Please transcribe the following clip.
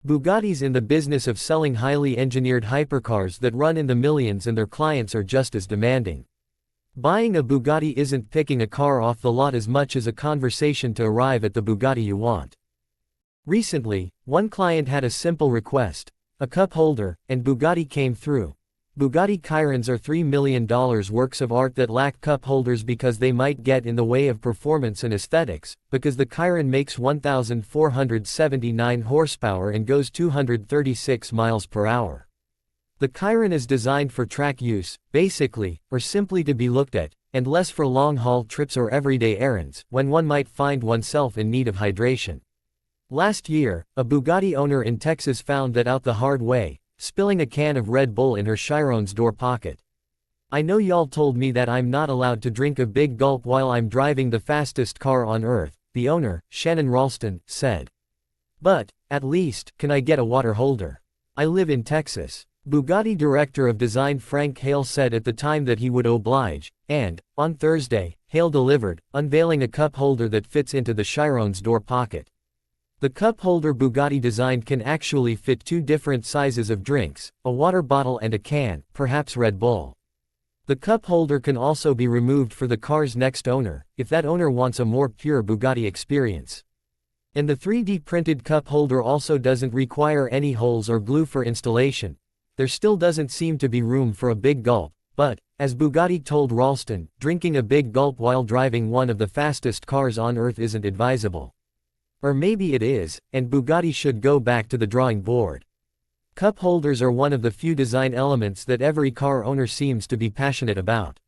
Bugatti's in the business of selling highly engineered hypercars that run in the millions, and their clients are just as demanding. Buying a Bugatti isn't picking a car off the lot as much as a conversation to arrive at the Bugatti you want. Recently, one client had a simple request: a cup holder, and Bugatti came through. Bugatti Chirons are $3 million works of art that lack cup holders because they might get in the way of performance and aesthetics, because the Chiron makes 1,479 horsepower and goes 236 miles per hour. The Chiron is designed for track use, basically, or simply to be looked at, and less for long-haul trips or everyday errands, when one might find oneself in need of hydration. Last year, a Bugatti owner in Texas found that out the hard way, spilling a can of Red Bull in her Chiron's door pocket. "I know y'all told me that I'm not allowed to drink a big gulp while I'm driving the fastest car on earth," the owner, Shannon Ralston, said. "But, at least, can I get a water holder? I live in Texas." Bugatti Director of Design Frank Hale said at the time that he would oblige, and, on Thursday, Hale delivered, unveiling a cup holder that fits into the Chiron's door pocket. The cup holder Bugatti designed can actually fit two different sizes of drinks, a water bottle and a can, perhaps Red Bull. The cup holder can also be removed for the car's next owner, if that owner wants a more pure Bugatti experience. And the 3D printed cup holder also doesn't require any holes or glue for installation. There still doesn't seem to be room for a big gulp, but, as Bugatti told Ralston, drinking a big gulp while driving one of the fastest cars on earth isn't advisable. Or maybe it is, and Bugatti should go back to the drawing board. Cup holders are one of the few design elements that every car owner seems to be passionate about.